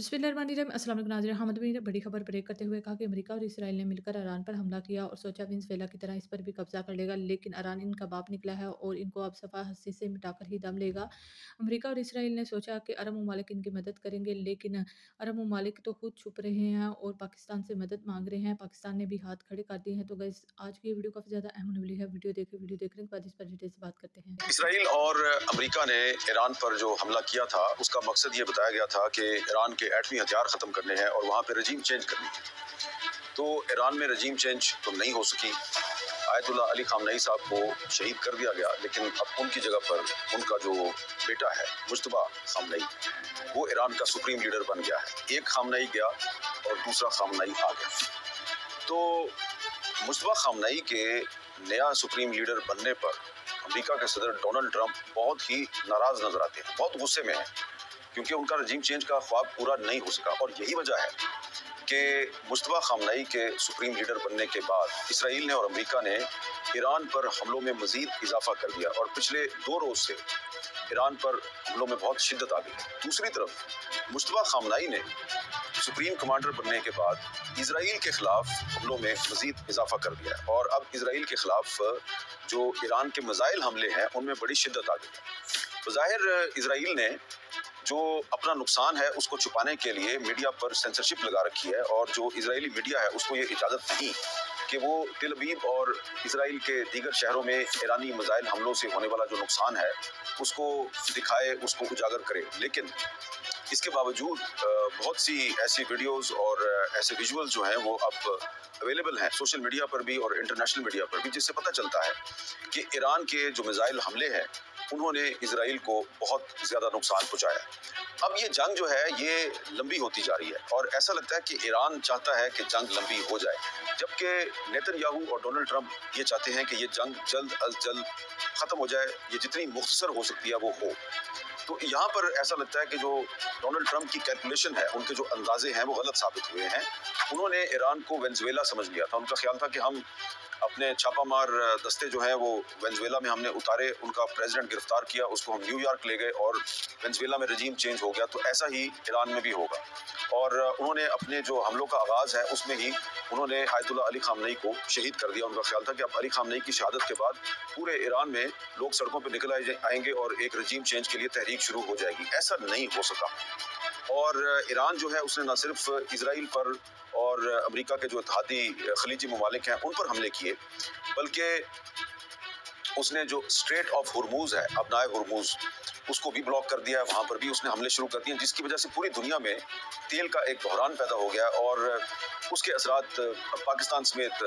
बिस्मिल्लाहिर्रहमानिर्रहीम। अस्सलाम वालेकुम नाज़रीन। हामिद अमीन ने बड़ी खबर ब्रेक करते हुए कहा कि अमेरिका और इसराइल ने मिलकर ईरान पर हमला किया और सोचा वेनेज़ुएला की तरह इस पर भी कब्जा कर लेगा, लेकिन ईरान इनका बाप निकला है और इनको अब सफ़ा हस्ती से मिटाकर ही दम लेगा। अमेरिका और इसराइल ने सोचा कि अरब ममालिक इनकी मदद करेंगे, लेकिन अरब ममालिक तो खुद छुप रहे हैं और पाकिस्तान से मदद मांग रहे हैं। पाकिस्तान ने भी हाथ खड़े कर दिए हैं। तो गाइस, आज की ये वीडियो काफ़ी ज़्यादा अहम होने वाली है। वीडियो देखने के बाद इस पर डिटेल से बात करते हैं। इसराइल और अमेरिका ने ईरान पर जो हमला किया था उसका मकसद ये बताया गया था कि ईरान के एटमी हथियार ख़त्म करने हैं और वहाँ पे रजीम चेंज करनी है। तो ईरान में रजीम चेंज तो नहीं हो सकी। आयतुल्लाह अली खामनई साहब को शहीद कर दिया गया, लेकिन अब उनकी जगह पर उनका जो बेटा है मुज्तबा खामनई, वो ईरान का सुप्रीम लीडर बन गया है। एक खामनई गया और दूसरा खामनई आ गया। तो मुज्तबा खामनई के नया सुप्रीम लीडर बनने पर अमेरिका के सदर डोनाल्ड ट्रंप बहुत ही नाराज नजर आते हैं, बहुत गुस्से में हैं, क्योंकि उनका रजीम चेंज का ख्वाब पूरा नहीं हो सका। और यही वजह है कि मुज्तबा खामनई के सुप्रीम लीडर बनने के बाद इसराइल ने और अमेरिका ने ईरान पर हमलों में मजीद इजाफा कर दिया और पिछले 2 रोज से ईरान पर हमलों में बहुत शिद्दत आ गई। दूसरी तरफ मुज्तबा खामनई ने सुप्रीम कमांडर बनने के बाद इसराइल के खिलाफ हमलों में मजीद इजाफा कर दिया है और अब इसराइल के खिलाफ जो ईरान के मिसाइल हमले हैं उनमें बड़ी शिद्दत आ गई है। बज़ाहिर इसराइल ने जो अपना नुकसान है उसको छुपाने के लिए मीडिया पर सेंसरशिप लगा रखी है और जो इजरायली मीडिया है उसको ये इजाज़त नहीं कि वो तेल अवीव और इसराइल के दीगर शहरों में ईरानी मिसाइल हमलों से होने वाला जो नुकसान है उसको दिखाए, उसको उजागर करे। लेकिन इसके बावजूद बहुत सी ऐसी वीडियोस और ऐसे विजुअल्स जो हैं वो अब अवेलेबल हैं सोशल मीडिया पर भी और इंटरनेशनल मीडिया पर भी, जिससे पता चलता है कि ईरान के जो मिसाइल हमले हैं उन्होंने इजराइल को बहुत ज़्यादा नुकसान पहुंचाया। अब ये जंग जो है ये लंबी होती जा रही है और ऐसा लगता है कि ईरान चाहता है कि जंग लंबी हो जाए, जबकि नेतन्याहू और डोनाल्ड ट्रंप ये चाहते हैं कि ये जंग जल्द अज जल्द ख़त्म हो जाए, ये जितनी मुख्तसर हो सकती है वो हो। तो यहाँ पर ऐसा लगता है कि जो डोनाल्ड ट्रंप की कैलकुलेशन है, उनके जो अंदाजे हैं वो गलत साबित हुए हैं। उन्होंने ईरान को वेनेज़ुएला समझ लिया था। उनका ख्याल था कि हम अपने छापामार दस्ते जो हैं वो वेनेज़ुएला में हमने उतारे, उनका प्रेसिडेंट गिरफ्तार किया, उसको हम न्यूयॉर्क ले गए और वेनेज़ुएला में रजीम चेंज हो गया, तो ऐसा ही ईरान में भी होगा। और उन्होंने अपने जो हमलों का आगाज़ है उसमें ही उन्होंने आयतुल्लाह अली खामनई को शहीद कर दिया। उनका ख्याल था कि अब अली खामनई की शहादत के बाद पूरे ईरान में लोग सड़कों पर निकल आएंगे और एक रजीम चेंज के लिए तहरीक शुरू हो जाएगी। ऐसा नहीं हो सका और ईरान जो है उसने न सिर्फ इसराइल पर और अमेरिका के जो इत्तेहादी खलीजी ममालिक हैं उन पर हमले किए, बल्कि उसने जो स्ट्रेट ऑफ हुर्मुज है, अपनाए हुर्मुज, उसको भी ब्लॉक कर दिया है। वहाँ पर भी उसने हमले शुरू कर दिए, जिसकी वजह से पूरी दुनिया में तेल का एक बहरान पैदा हो गया और उसके असरात पाकिस्तान समेत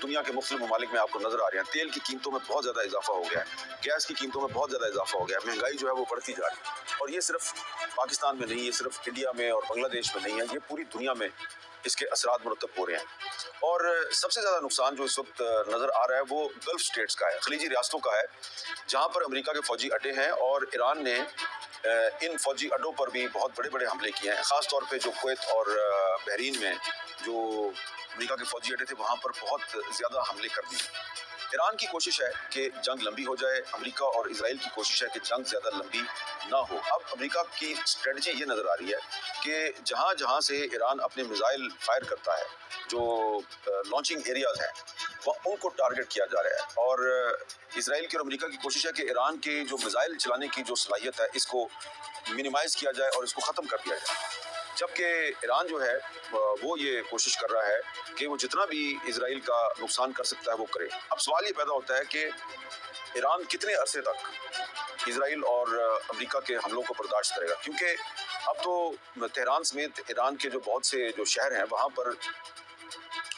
दुनिया के मुख्तलिफ ममालिक में आपको नजर आ रहे हैं। तेल की कीमतों में बहुत ज़्यादा इजाफा हो गया है, गैस की कीमतों में बहुत ज़्यादा इजाफा हो गया है, महंगाई जो है वो बढ़ती जा रही है। और ये सिर्फ पाकिस्तान में नहीं, ये सिर्फ इंडिया में और बांग्लादेश में नहीं है, ये पूरी दुनिया में इसके असरात मुरतब हो रहे हैं। और सबसे ज़्यादा नुकसान जो इस वक्त नज़र आ रहा है वो गल्फ स्टेट्स का है, खलीजी रियासतों का है, जहाँ पर अमेरिका के फ़ौजी अड्डे हैं और ईरान ने इन फ़ौजी अड्डों पर भी बहुत बड़े बड़े हमले किए हैं। ख़ास तौर पे जो कुवैत और बहरीन में जो अमेरिका के फ़ौजी अड्डे थे वहाँ पर बहुत ज़्यादा हमले कर दिए। ईरान की कोशिश है कि जंग लंबी हो जाए, अमेरिका और इसराइल की कोशिश है कि जंग ज़्यादा लंबी ना हो। अब अमेरिका की स्ट्रेटजी ये नज़र आ रही है कि जहाँ जहाँ से ईरान अपने मिसाइल फायर करता है, जो लॉन्चिंग एरियाज हैं, वह उनको टारगेट किया जा रहा है। और इसराइल की और अमेरिका की कोशिश है कि ईरान के जो मिसाइल चलाने की जो सलाहियत है इसको मिनिमाइज़ किया जाए और इसको ख़त्म कर दिया जाए, जबकि ईरान जो है वो ये कोशिश कर रहा है कि वो जितना भी इसराइल का नुकसान कर सकता है वो करे। अब सवाल ये पैदा होता है कि ईरान कितने अरसे तक इसराइल और अमेरिका के हमलों को बर्दाश्त करेगा, क्योंकि अब तो तेहरान समेत ईरान के जो बहुत से जो शहर हैं वहाँ पर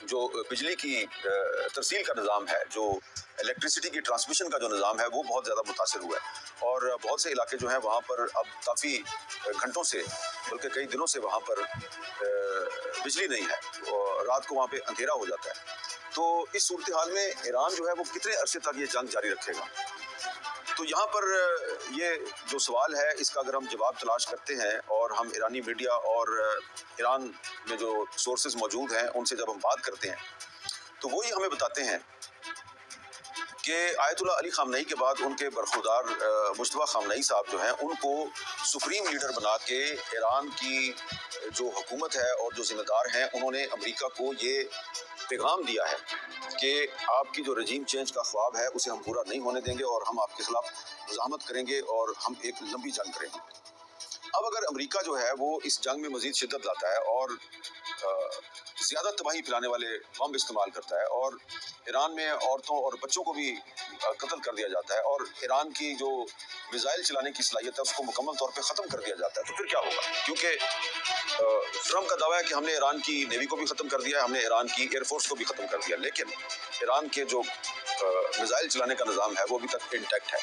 जो बिजली की तरसील का निज़ाम है, जो इलेक्ट्रिसिटी की ट्रांसमिशन का जो निज़ाम है वो बहुत ज़्यादा मुतासर हुआ है और बहुत से इलाके जो हैं वहाँ पर अब काफ़ी घंटों से, बल्कि कई दिनों से वहाँ पर बिजली नहीं है और रात को वहाँ पे अंधेरा हो जाता है। तो इस सूरत हाल में ईरान जो है वो कितने अरसे तक ये जंग जारी रखेगा? तो यहाँ पर ये जो सवाल है इसका अगर हम जवाब तलाश करते हैं और हम ईरानी मीडिया और ईरान में जो सोर्सेज मौजूद हैं उनसे जब हम बात करते हैं तो वही हमें बताते हैं کہ آیت اللہ علی خامنئی کے بعد ان کے برخوردار مجتبیٰ خامنئی صاحب جو ہیں ان کو سپریم لیڈر بنا کے ایران کی جو حکومت ہے اور جو ذمہ دار ہیں انہوں نے امریکہ کو یہ پیغام دیا ہے کہ آپ کی جو رجیم چینج کا خواب ہے اسے ہم پورا نہیں ہونے دیں گے اور ہم آپ کے خلاف مزاحمت کریں گے اور ہم ایک لمبی جنگ کریں گے۔ اب اگر امریکہ جو ہے وہ اس جنگ میں مزید شدت لاتا ہے اور زیادہ تباہی پھیلانے والے بم استعمال کرتا ہے اور ایران میں عورتوں اور بچوں کو بھی قتل کر دیا جاتا ہے اور ایران کی جو میزائل چلانے کی صلاحیت ہے اس کو مکمل طور پہ ختم کر دیا جاتا ہے، تو پھر کیا ہوگا؟ کیونکہ ٹرمپ کا دعویٰ ہے کہ ہم نے ایران کی نیوی کو بھی ختم کر دیا ہے، ہم نے ایران کی ایئر فورس کو بھی ختم کر دیا، لیکن ایران کے جو میزائل چلانے کا نظام ہے وہ ابھی تک انٹیکٹ ہے۔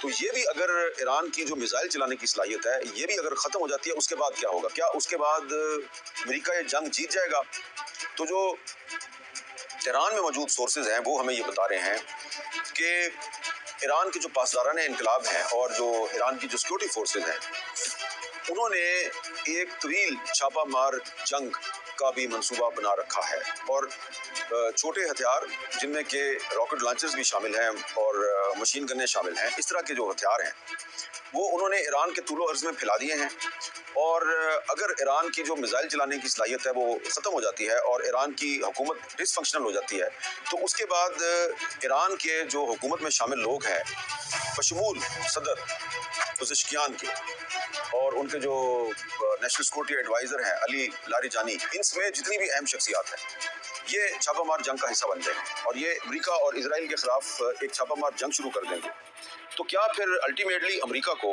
تو یہ بھی اگر ایران کی جو میزائل چلانے کی صلاحیت ہے یہ بھی اگر ختم ہو جاتی ہے، اس کے بعد کیا ہوگا؟ کیا اس کے بعد امریکہ یہ جنگ جیت جائے گا؟ تو جو ایران میں موجود سورسز ہیں وہ ہمیں یہ بتا رہے ہیں کہ ایران کے جو پاسداران انقلاب ہیں اور جو ایران کی جو سیکورٹی فورسز ہیں انہوں نے ایک طویل چھاپہ مار جنگ کا بھی منصوبہ بنا رکھا ہے اور چھوٹے ہتھیار جن میں کہ راکٹ لانچرز بھی شامل ہیں اور مشین گنیں شامل ہیں، اس طرح کے جو ہتھیار ہیں وہ انہوں نے ایران کے طول و عرض میں پھیلا دیے ہیں۔ اور اگر ایران کی جو میزائل چلانے کی صلاحیت ہے وہ ختم ہو جاتی ہے اور ایران کی حکومت ڈس فنکشنل ہو جاتی ہے تو اس کے بعد ایران کے جو حکومت میں شامل لوگ ہیں بشمول صدر پزشکیان کے اور ان کے جو نیشنل سیکورٹی ایڈوائزر ہیں علی لاریجانی، ان میں جتنی بھی اہم شخصیات ہیں یہ چھاپہ مار جنگ کا حصہ بن جائیں گے اور یہ امریکہ اور اسرائیل کے خلاف ایک چھاپہ مار جنگ شروع کر دیں گے۔ تو کیا پھر الٹیمیٹلی امریکہ کو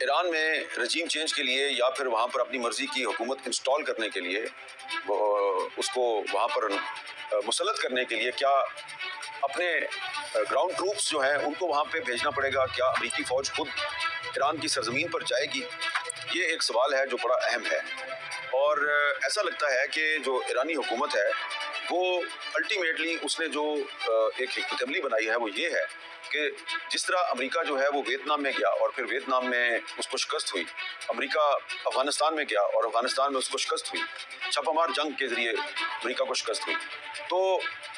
ایران میں رجیم چینج کے لیے یا پھر وہاں پر اپنی مرضی کی حکومت انسٹال کرنے کے لیے اس کو وہاں پر مسلط کرنے کے لیے کیا اپنے گراؤنڈ ٹروپس جو ہیں ان کو وہاں پہ بھیجنا پڑے گا؟ کیا امریکی فوج خود ایران کی سرزمین پر جائے گی؟ یہ ایک سوال ہے جو بڑا اہم ہے اور ایسا لگتا ہے کہ جو ایرانی حکومت ہے وہ الٹیمیٹلی اس نے جو ایک حکمت عملی بنائی ہے وہ یہ ہے کہ جس طرح امریکہ جو ہے وہ ویتنام میں گیا اور پھر ویتنام میں اس کو شکست ہوئی، امریکہ افغانستان میں گیا اور افغانستان میں اس کو شکست ہوئی، چھاپہ مار جنگ کے ذریعے امریکہ کو شکست ہوئی۔ تو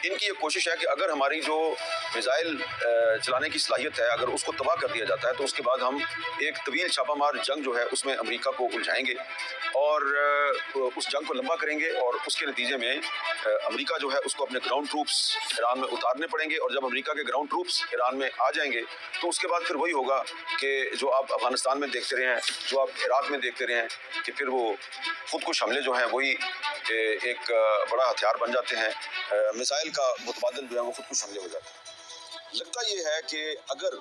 ان کی یہ کوشش ہے کہ اگر ہماری جو میزائل چلانے کی صلاحیت ہے اگر اس کو تباہ کر دیا جاتا ہے تو اس کے بعد ہم ایک طویل چھاپہ مار جنگ جو ہے اس میں امریکہ کو الجھائیں گے اور اس جنگ کو لمبا کریں گے اور اس کے نتیجے میں امریکہ جو ہے اس کو اپنے گراؤنڈ ٹروپس ایران میں اتارنے پڑیں گے اور جب امریکہ کے گراؤنڈ ٹروپس ایران میں آ جائیں گے تو اس کے بعد پھر وہی ہوگا کہ جو آپ افغانستان میں دیکھتے رہے ہیں، جو آپ عراق میں دیکھتے رہے ہیں کہ پھر وہ خود کش حملے جو ہیں وہی ایک بڑا ہتھیار بن جاتے ہیں، میزائل کا متبادل جو ہے وہ خود کش حملے ہو جاتے ہیں۔ لگتا یہ ہے کہ اگر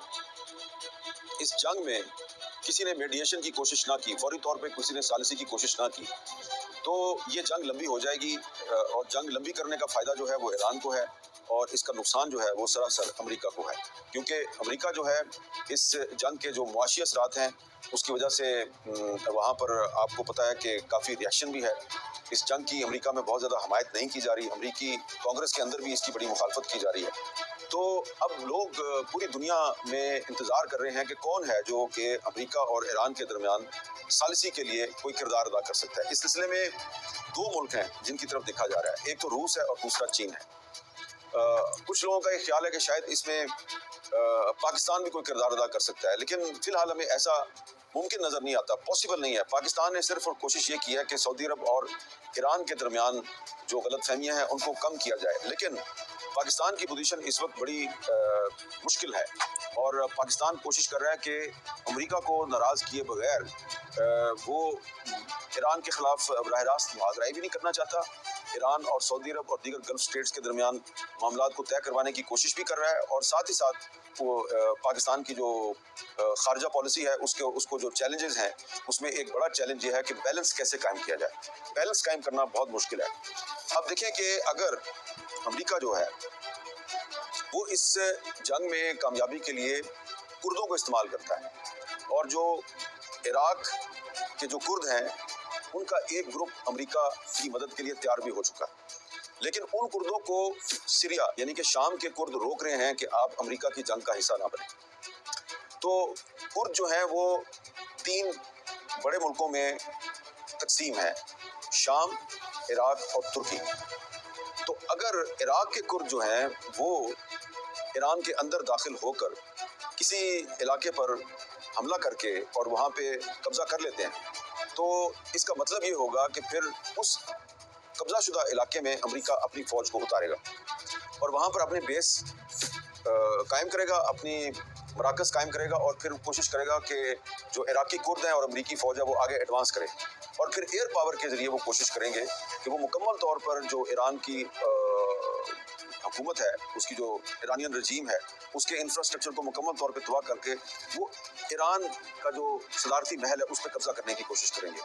اس جنگ میں کسی نے میڈیشن کی کوشش نہ کی، فوری طور پہ کسی نے ثالثی کی کوشش نہ کی تو یہ جنگ لمبی ہو جائے گی اور جنگ لمبی کرنے کا فائدہ جو ہے وہ ایران کو ہے اور اس کا نقصان جو ہے وہ سراسر امریکہ کو ہے، کیونکہ امریکہ جو ہے اس جنگ کے جو معاشی اثرات ہیں اس کی وجہ سے وہاں پر آپ کو پتہ ہے کہ کافی ریاکشن بھی ہے اس جنگ کی، امریکہ میں بہت زیادہ حمایت نہیں کی جا رہی، امریکی کانگریس کے اندر بھی اس کی بڑی مخالفت کی جا رہی ہے۔ تو اب لوگ پوری دنیا میں انتظار کر رہے ہیں کہ کون ہے جو کہ امریکہ اور ایران کے درمیان ثالثی کے لیے کوئی کردار ادا کر سکتا ہے۔ اس سلسلے میں دو ملک ہیں جن کی طرف دیکھا جا رہا ہے، ایک تو روس ہے اور دوسرا چین ہے۔ کچھ لوگوں کا یہ خیال ہے کہ شاید اس میں پاکستان بھی کوئی کردار ادا کر سکتا ہے، لیکن فی الحال ہمیں ایسا ممکن نظر نہیں آتا، پاسبل نہیں ہے۔ پاکستان نے صرف اور کوشش یہ کی ہے کہ سعودی عرب اور ایران کے درمیان جو غلط فہمیاں ہیں ان کو کم کیا جائے، لیکن پاکستان کی پوزیشن اس وقت بڑی مشکل ہے اور پاکستان کوشش کر رہا ہے کہ امریکہ کو ناراض کیے بغیر وہ ایران کے خلاف براہ راست معاہدہ بھی نہیں کرنا چاہتا، ایران اور سعودی عرب اور دیگر گلف اسٹیٹس کے درمیان معاملات کو طے کروانے کی کوشش بھی کر رہا ہے اور ساتھ ہی ساتھ وہ پاکستان کی جو خارجہ پالیسی ہے اس کو جو چیلنجز ہیں اس میں ایک بڑا چیلنج یہ ہے کہ بیلنس کیسے قائم کیا جائے، بیلنس قائم کرنا بہت مشکل ہے۔ اب دیکھیں کہ اگر امریکہ جو ہے وہ اس جنگ میں کامیابی کے لیے کردوں کو استعمال کرتا ہے اور جو عراق کے جو کرد ہیں ان کا ایک گروپ امریکہ کی مدد کے لیے تیار بھی ہو چکا ہے، لیکن ان کردوں کو سیریا یعنی کہ شام کے کرد روک رہے ہیں کہ آپ امریکہ کی جنگ کا حصہ نہ بنیں۔ تو کرد جو ہیں وہ تین بڑے ملکوں میں تقسیم ہیں، شام، عراق اور ترکی۔ तो अगर इराक के कुर्द जो हैं वो ईरान के अंदर दाखिल होकर किसी इलाके पर हमला करके और वहाँ पे कब्जा कर लेते हैं, तो इसका मतलब ये होगा कि फिर उस कब्जाशुदा इलाके में अमेरिका अपनी फौज को उतारेगा और वहाँ पर अपने बेस कायम करेगा, अपनी मराकज़ कायम करेगा और फिर कोशिश करेगा कि जो इराकी कुर्द हैं और अमेरिकी फ़ौज है वो आगे एडवांस करे और फिर एयर पावर के ज़रिए वो कोशिश करेंगे कि वो मुकम्मल तौर पर जो ईरान की हुकूमत है, उसकी जो ईरानियन रजीम है, उसके इंफ्रास्ट्रक्चर को मुकम्मल तौर पे तबाह करके वो ईरान का जो सदारती महल है उस पर कब्जा करने की कोशिश करेंगे,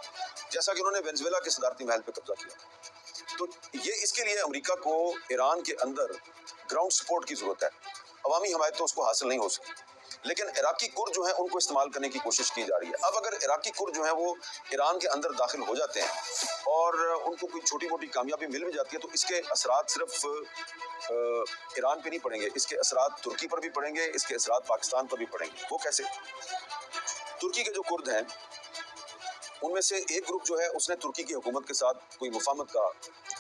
जैसा कि उन्होंने वेनेजुएला के सदारती महल पे कब्जा किया। तो ये इसके लिए अमेरिका को ईरान के अंदर ग्राउंड सपोर्ट की ज़रूरत है। अवामी हमायत तो उसको हासिल नहीं हो सकती, लेकिन इराकी कुर्द जो है उनको इस्तेमाल करने की कोशिश की जा रही है। अब अगर इराकी कुर्द जो है वो ईरान के अंदर दाखिल हो जाते हैं और उनको कोई छोटी मोटी कामयाबी मिल भी जाती है, तो इसके असरात सिर्फ ईरान पे नहीं पड़ेंगे, इसके असरात तुर्की पर भी पड़ेंगे, इसके असरात पाकिस्तान पर भी पड़ेंगे। वो कैसे? तुर्की के जो कुर्द हैं उनमें से एक ग्रुप जो है उसने तुर्की की हुकूमत के साथ कोई मुफाहमत का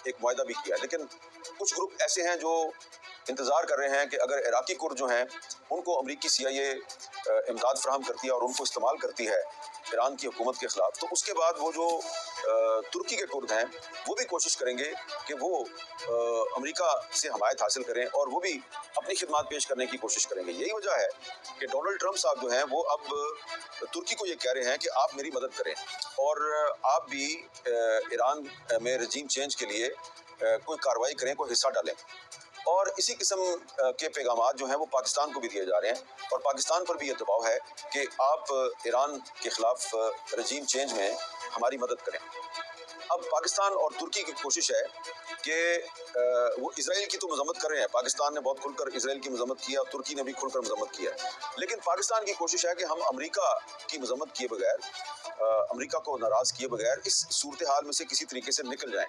एक मुआहदा भी किया है, लेकिन कुछ ग्रुप ऐसे हैं जो इंतज़ार कर रहे हैं कि अगर इराकी कुर्द जो हैं उनको अमरीकी CIA इमदाद फराहम करती है और उनको इस्तेमाल करती है ईरान की हुकूमत के ख़िलाफ़, तो उसके बाद वो जो तुर्की के कुर्द हैं वो भी कोशिश करेंगे कि वो अमेरिका से हमायत हासिल करें और वो भी अपनी खिदमत पेश करने की कोशिश करेंगे। यही वजह है कि डोनाल्ड ट्रंप साहब जो हैं वो अब तुर्की को ये कह रहे हैं कि आप मेरी मदद करें और आप भी ईरान में रजीम चेंज के लिए कोई कार्रवाई करें, कोई हिस्सा डालें। और इसी किस्म के पैगामात जो हैं वो पाकिस्तान को भी दिए जा रहे हैं और पाकिस्तान पर भी ये दबाव है कि आप ईरान के ख़िलाफ़ रजीम चेंज में हमारी मदद करें। अब पाकिस्तान और तुर्की की कोशिश है कि वो इजराइल की तो मजम्मत कर रहे हैं, पाकिस्तान ने बहुत खुलकर इजराइल की मजम्मत किया, तुर्की ने भी खुलकर मजम्मत किया, लेकिन पाकिस्तान की कोशिश है कि हम अमेरिका की मजम्मत किए बगैर, अमेरिका को नाराज़ किए बगैर इस सूरत हाल में से किसी तरीके से निकल जाएं।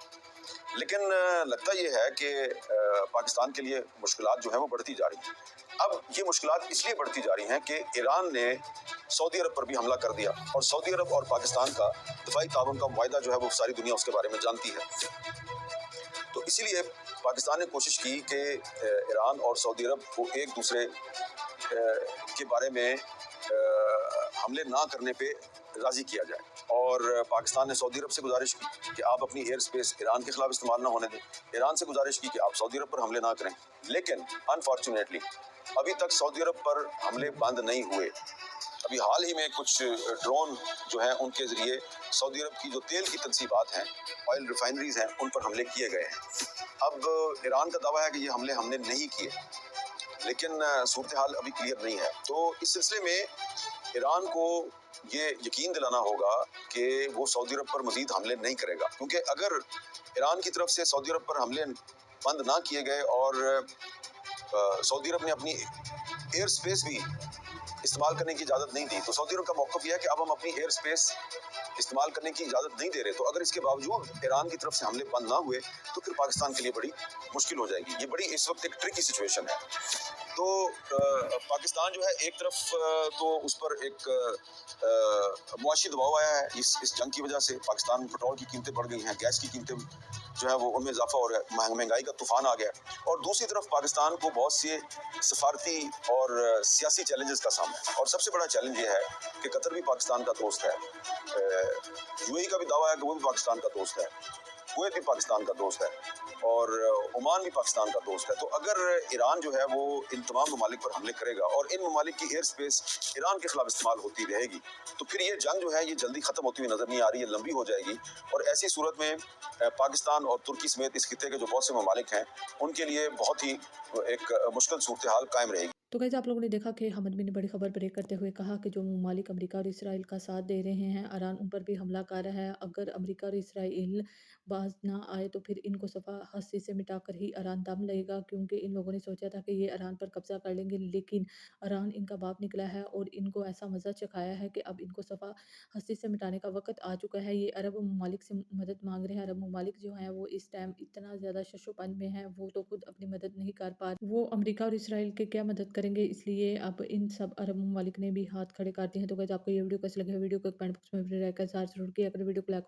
लेकिन लगता ये है कि पाकिस्तान के लिए मुश्किलात जो हैं वो बढ़ती जा रही हैं। अब ये मुश्किलात इसलिए बढ़ती जा रही हैं कि ईरान ने सऊदी अरब पर भी हमला कर दिया और सऊदी अरब और पाकिस्तान का दफाई ताउन का मुआहदा जो है वो सारी दुनिया उसके बारे में जानती है। तो इसीलिए पाकिस्तान ने कोशिश की कि ईरान और सऊदी अरब को एक दूसरे के बारे में हमले ना करने पे राज़ी किया जाए और पाकिस्तान ने सऊदी अरब से गुजारिश की कि आप अपनी एयर स्पेस ईरान के खिलाफ इस्तेमाल ना होने दें, ईरान से गुजारिश की कि आप सऊदी अरब पर हमले ना करें, लेकिन अनफॉर्चुनेटली अभी तक सऊदी अरब पर हमले बंद नहीं हुए। अभी हाल ही में कुछ ड्रोन जो हैं उनके ज़रिए सऊदी अरब की जो तेल की तनसीबात हैं, ऑयल रिफाइनरीज हैं, उन पर हमले किए गए हैं। अब ईरान का दावा है कि ये हमले हमने नहीं किए, लेकिन सूरत हाल अभी क्लियर नहीं है। तो इस सिलसिले में ईरान को ये यकीन दिलाना होगा कि वो सऊदी अरब पर मजीद हमले नहीं करेगा, क्योंकि अगर ईरान की तरफ से सऊदी अरब पर हमले बंद ना किए गए और सऊदी अरब ने अपनी एयर स्पेस भी इस्तेमाल करने की इजाज़त नहीं दी, तो सऊदी अरब का मौक़िफ़ ये है कि अब हम अपनी एयर स्पेस इस्तेमाल करने की इजाज़त नहीं दे रहे। तो अगर इसके बावजूद ईरान की तरफ से हमले बंद ना हुए तो फिर पाकिस्तान के लिए बड़ी मुश्किल हो जाएगी। ये बड़ी इस वक्त एक ट्रिकी सिचुएशन है। तो पाकिस्तान जो है एक तरफ तो उस पर एक मुआशी दबाव आया है इस जंग की वजह से। पाकिस्तान में पेट्रोल की कीमतें बढ़ गई हैं, गैस की कीमतें जो है वो उनमें इजाफा हो रहा है, महंगाई का तूफान आ गया और दूसरी तरफ पाकिस्तान को बहुत से सफारती और सियासी चैलेंजेस का सामना है और सबसे बड़ा चैलेंज ये है कि कतर भी पाकिस्तान का दोस्त है, UAE का भी दावा है कि वो भी पाकिस्तान का दोस्त है, कुवैत भी पाकिस्तान का दोस्त है और ओमान भी पाकिस्तान का दोस्त है। तो अगर ईरान जो है वो इन तमाम ममालिक पर हमले करेगा और इन ममालिक की एयर स्पेस ईरान के खिलाफ इस्तेमाल होती रहेगी, तो फिर ये जंग जो है ये जल्दी ख़त्म होती हुई नज़र नहीं आ रही है, लंबी हो जाएगी और ऐसी सूरत में पाकिस्तान और तुर्की समेत इस खित्ते के जो बहुत से ममालिक हैं उनके लिए बहुत ही एक मुश्किल सूरत हाल कायम रहेगी। तो गाइस आप लोगों ने देखा कि हमद बिन ने बड़ी खबर ब्रेक करते हुए कहा कि जो ममालिक अमेरिका और इसराइल का साथ दे रहे हैं, ईरान उन पर भी हमला कर रहा है। अगर अमेरिका और इसराइल बाज ना आए तो फिर इनको सफ़ा हस्ती से मिटाकर ही ईरान दम लेगा, क्योंकि इन लोगों ने सोचा था कि ये ईरान पर कब्जा कर लेंगे, लेकिन ईरान इनका बाप निकला है और इनको ऐसा मज़ा चखाया है कि अब इनको सफ़ा हस्ती से मिटाने का वक्त आ चुका है। ये अरब ममालिक से मदद मांग रहे हैं। अरब ममालिक जो हैं वो इस टाइम इतना ज़्यादा शशोपन में हैं, वो तो खुद अपनी मदद नहीं कर पा रहे, वो अमेरिका और इसराइल के क्या मदद करेंगे। इसलिए अब इन सब अरब ममालिक ने भी हाथ खड़े कर दिए हैं। तो गाइस आपको ये वीडियो कैसी लगी है, वीडियो को कमेंट बॉक्स में अपनी राय का इज़हार ज़रूर किया करें। वीडियो को लाइक